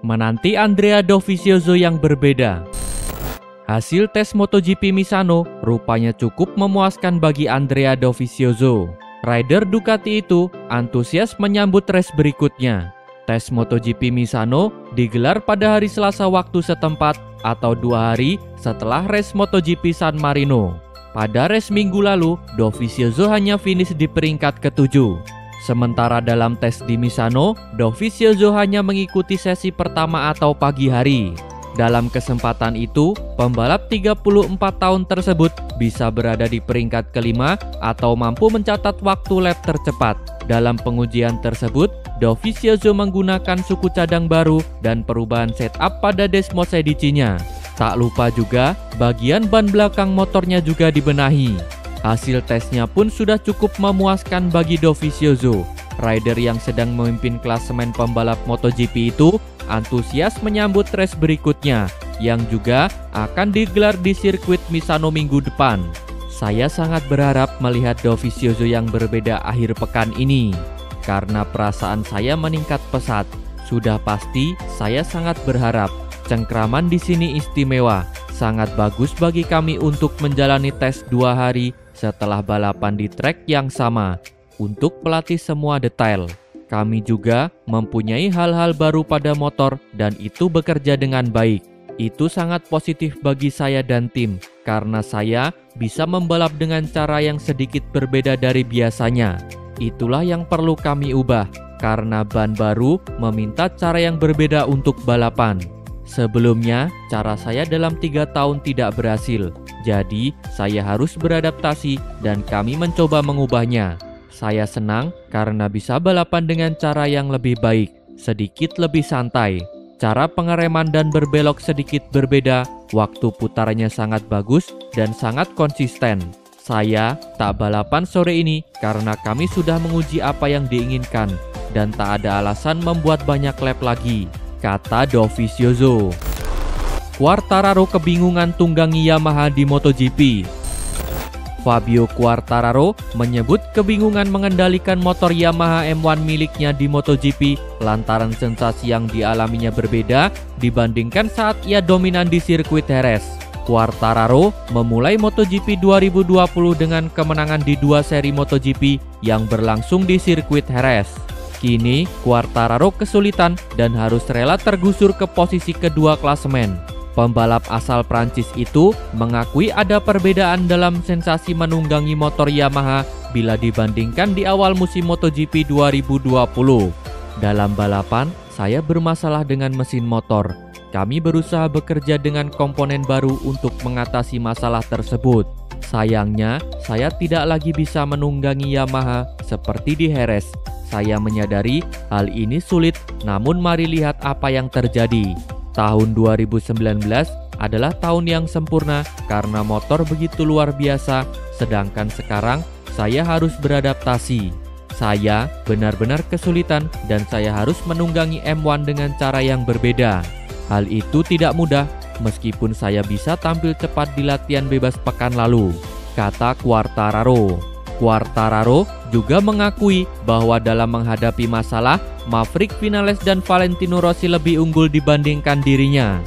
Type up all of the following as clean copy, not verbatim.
menanti Andrea Dovizioso yang berbeda. Hasil tes MotoGP Misano rupanya cukup memuaskan bagi Andrea Dovizioso. Rider Ducati itu antusias menyambut race berikutnya. Tes MotoGP Misano digelar pada hari Selasa waktu setempat atau 2 hari setelah race MotoGP San Marino. Pada race minggu lalu, Dovizioso hanya finish di peringkat ke-7. Sementara dalam tes di Misano, Dovizioso hanya mengikuti sesi pertama atau pagi hari. Dalam kesempatan itu, pembalap 34 tahun tersebut bisa berada di peringkat kelima atau mampu mencatat waktu lap tercepat. Dalam pengujian tersebut, Dovizioso menggunakan suku cadang baru dan perubahan setup pada Desmosedici-nya. Tak lupa juga, bagian ban belakang motornya juga dibenahi. Hasil tesnya pun sudah cukup memuaskan bagi Dovizioso. Rider yang sedang memimpin klasemen pembalap MotoGP itu antusias menyambut race berikutnya yang juga akan digelar di sirkuit Misano minggu depan. Saya sangat berharap melihat Dovizioso yang berbeda akhir pekan ini karena perasaan saya meningkat pesat. Sudah pasti saya sangat berharap. Cengkraman di sini istimewa, sangat bagus bagi kami untuk menjalani tes 2 hari setelah balapan di trek yang sama. Untuk pelatih semua detail, kami juga mempunyai hal-hal baru pada motor dan itu bekerja dengan baik. Itu sangat positif bagi saya dan tim, karena saya bisa membalap dengan cara yang sedikit berbeda dari biasanya. Itulah yang perlu kami ubah, karena ban baru meminta cara yang berbeda untuk balapan. Sebelumnya, cara saya dalam 3 tahun tidak berhasil, jadi saya harus beradaptasi dan kami mencoba mengubahnya. Saya senang karena bisa balapan dengan cara yang lebih baik, sedikit lebih santai. Cara pengereman dan berbelok sedikit berbeda, waktu putarannya sangat bagus dan sangat konsisten. Saya tak balapan sore ini karena kami sudah menguji apa yang diinginkan dan tak ada alasan membuat banyak lap lagi, kata Dovizioso. Quartararo kebingungan tunggangi Yamaha di MotoGP. Fabio Quartararo menyebut kebingungan mengendalikan motor Yamaha M1 miliknya di MotoGP lantaran sensasi yang dialaminya berbeda dibandingkan saat ia dominan di sirkuit Jerez. Quartararo memulai MotoGP 2020 dengan kemenangan di 2 seri MotoGP yang berlangsung di sirkuit Jerez. Kini Quartararo kesulitan dan harus rela tergusur ke posisi kedua klasemen. Pembalap asal Prancis itu mengakui ada perbedaan dalam sensasi menunggangi motor Yamaha bila dibandingkan di awal musim MotoGP 2020. Dalam balapan, saya bermasalah dengan mesin motor. Kami berusaha bekerja dengan komponen baru untuk mengatasi masalah tersebut. Sayangnya, saya tidak lagi bisa menunggangi Yamaha seperti di Jerez. Saya menyadari hal ini sulit, namun mari lihat apa yang terjadi. Tahun 2019 adalah tahun yang sempurna karena motor begitu luar biasa, sedangkan sekarang saya harus beradaptasi. Saya benar-benar kesulitan dan saya harus menunggangi M1 dengan cara yang berbeda. Hal itu tidak mudah meskipun saya bisa tampil cepat di latihan bebas pekan lalu, kata Quartararo. Quartararo juga mengakui bahwa dalam menghadapi masalah, Maverick Vinales dan Valentino Rossi lebih unggul dibandingkan dirinya.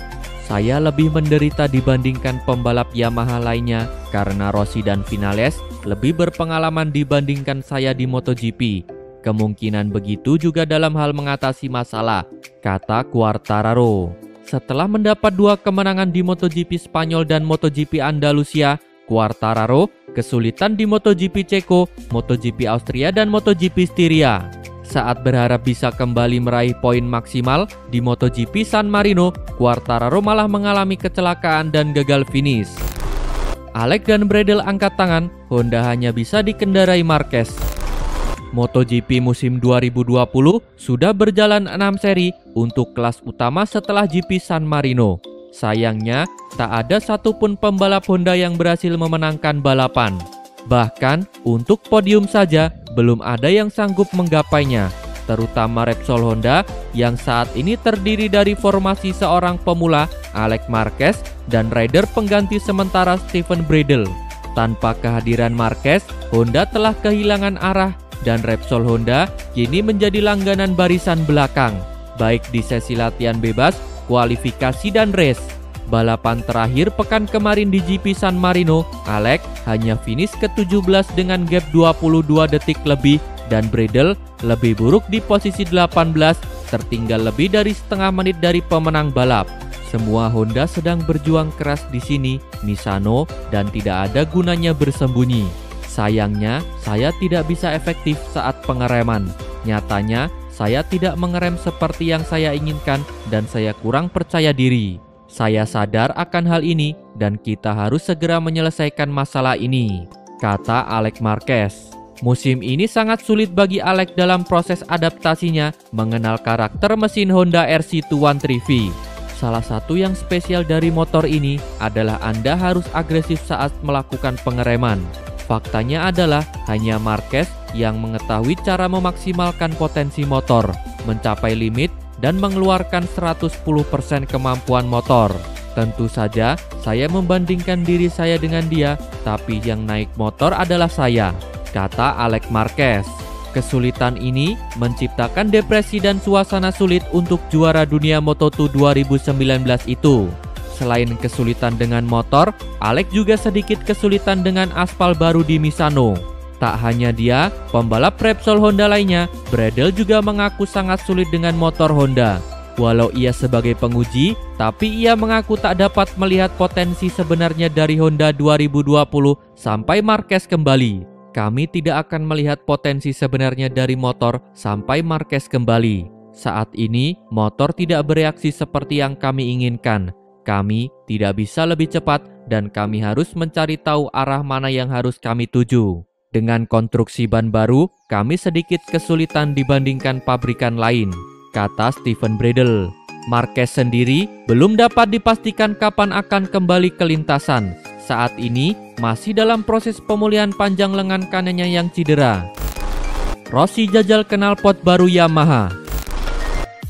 Saya lebih menderita dibandingkan pembalap Yamaha lainnya karena Rossi dan Vinales lebih berpengalaman dibandingkan saya di MotoGP. Kemungkinan begitu juga dalam hal mengatasi masalah, kata Quartararo. Setelah mendapat 2 kemenangan di MotoGP Spanyol dan MotoGP Andalusia, Quartararo kesulitan di MotoGP Ceko, MotoGP Austria dan MotoGP Styria. Saat berharap bisa kembali meraih poin maksimal di MotoGP San Marino, Quartararo malah mengalami kecelakaan dan gagal finish. Alec dan Bradle angkat tangan, Honda hanya bisa dikendarai Marquez. MotoGP musim 2020 sudah berjalan 6 seri untuk kelas utama setelah GP San Marino. Sayangnya, tak ada satupun pembalap Honda yang berhasil memenangkan balapan. Bahkan, untuk podium saja, belum ada yang sanggup menggapainya, terutama Repsol Honda yang saat ini terdiri dari formasi seorang pemula, Alex Marquez, dan rider pengganti sementara Steven Bradle. Tanpa kehadiran Marquez, Honda telah kehilangan arah dan Repsol Honda kini menjadi langganan barisan belakang. baik di sesi latihan bebas, kualifikasi, dan race. Balapan terakhir pekan kemarin di GP San Marino, Alex hanya finish ke-17 dengan gap 22 detik lebih dan Bradle lebih buruk di posisi 18, tertinggal lebih dari setengah menit dari pemenang balap. Semua Honda sedang berjuang keras di sini, Misano, dan tidak ada gunanya bersembunyi. Sayangnya, saya tidak bisa efektif saat pengereman. Nyatanya, saya tidak mengerem seperti yang saya inginkan dan saya kurang percaya diri. Saya sadar akan hal ini dan kita harus segera menyelesaikan masalah ini, kata Alex Marquez. Musim ini sangat sulit bagi Alex dalam proses adaptasinya mengenal karakter mesin Honda RC213V. Salah satu yang spesial dari motor ini adalah Anda harus agresif saat melakukan pengereman. Faktanya adalah hanya Marquez yang mengetahui cara memaksimalkan potensi motor, mencapai limit, dan mengeluarkan 110% kemampuan motor. Tentu saja, saya membandingkan diri saya dengan dia, tapi yang naik motor adalah saya, kata Alex Marquez. Kesulitan ini menciptakan depresi dan suasana sulit untuk juara dunia Moto2 2019 itu. Selain kesulitan dengan motor, Alex juga sedikit kesulitan dengan aspal baru di Misano. Tak hanya dia, pembalap Repsol Honda lainnya, Bradle juga mengaku sangat sulit dengan motor Honda. Walau ia sebagai penguji, tapi ia mengaku tak dapat melihat potensi sebenarnya dari Honda 2020 sampai Marquez kembali. Kami tidak akan melihat potensi sebenarnya dari motor sampai Marquez kembali. Saat ini, motor tidak bereaksi seperti yang kami inginkan. Kami tidak bisa lebih cepat dan kami harus mencari tahu arah mana yang harus kami tuju. Dengan konstruksi ban baru, kami sedikit kesulitan dibandingkan pabrikan lain, kata Steven Bradle. Marquez sendiri belum dapat dipastikan kapan akan kembali ke lintasan. Saat ini masih dalam proses pemulihan panjang lengan kanannya yang cedera. Rossi jajal knalpot baru Yamaha.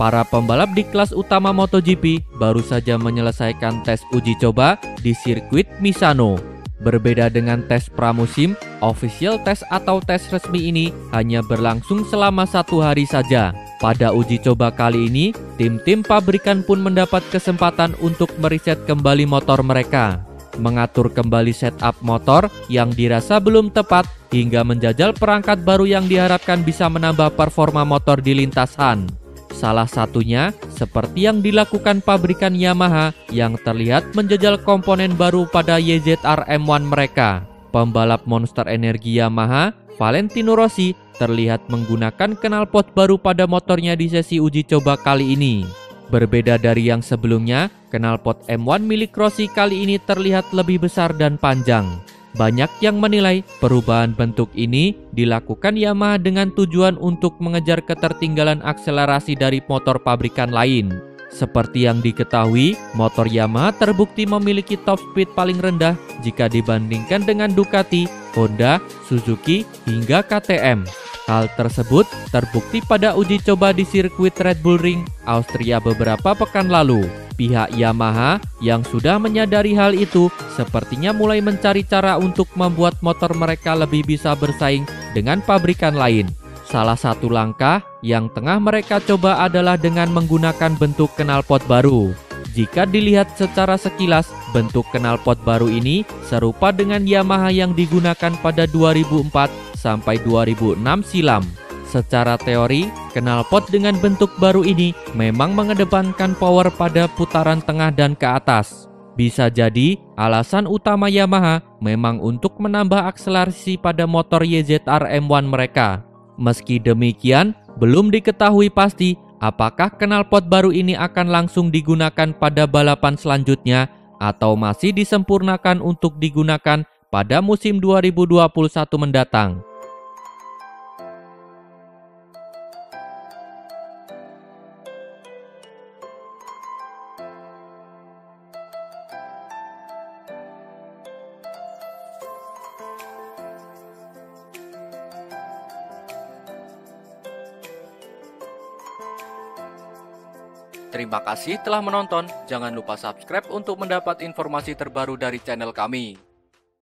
Para pembalap di kelas utama MotoGP baru saja menyelesaikan tes uji coba di sirkuit Misano. Berbeda dengan tes pramusim, official test atau tes resmi ini hanya berlangsung selama 1 hari saja. Pada uji coba kali ini, tim-tim pabrikan pun mendapat kesempatan untuk meriset kembali motor mereka, mengatur kembali setup motor yang dirasa belum tepat, hingga menjajal perangkat baru yang diharapkan bisa menambah performa motor di lintasan. Salah satunya seperti yang dilakukan pabrikan Yamaha yang terlihat menjajal komponen baru pada YZR M1 mereka. Pembalap Monster Energi Yamaha, Valentino Rossi, terlihat menggunakan knalpot baru pada motornya di sesi uji coba kali ini. Berbeda dari yang sebelumnya, knalpot M1 milik Rossi kali ini terlihat lebih besar dan panjang. Banyak yang menilai perubahan bentuk ini dilakukan Yamaha dengan tujuan untuk mengejar ketertinggalan akselerasi dari motor pabrikan lain. Seperti yang diketahui, motor Yamaha terbukti memiliki top speed paling rendah jika dibandingkan dengan Ducati, Honda, Suzuki, hingga KTM. Hal tersebut terbukti pada uji coba di sirkuit Red Bull Ring, Austria beberapa pekan lalu. Pihak Yamaha yang sudah menyadari hal itu sepertinya mulai mencari cara untuk membuat motor mereka lebih bisa bersaing dengan pabrikan lain. Salah satu langkah yang tengah mereka coba adalah dengan menggunakan bentuk knalpot baru. Jika dilihat secara sekilas, bentuk knalpot baru ini serupa dengan Yamaha yang digunakan pada 2004 sampai 2006 silam. Secara teori, knalpot dengan bentuk baru ini memang mengedepankan power pada putaran tengah dan ke atas. Bisa jadi, alasan utama Yamaha memang untuk menambah akselerasi pada motor YZR M1 mereka. Meski demikian, belum diketahui pasti apakah knalpot baru ini akan langsung digunakan pada balapan selanjutnya atau masih disempurnakan untuk digunakan pada musim 2021 mendatang. Terima kasih telah menonton. Jangan lupa subscribe untuk mendapat informasi terbaru dari channel kami.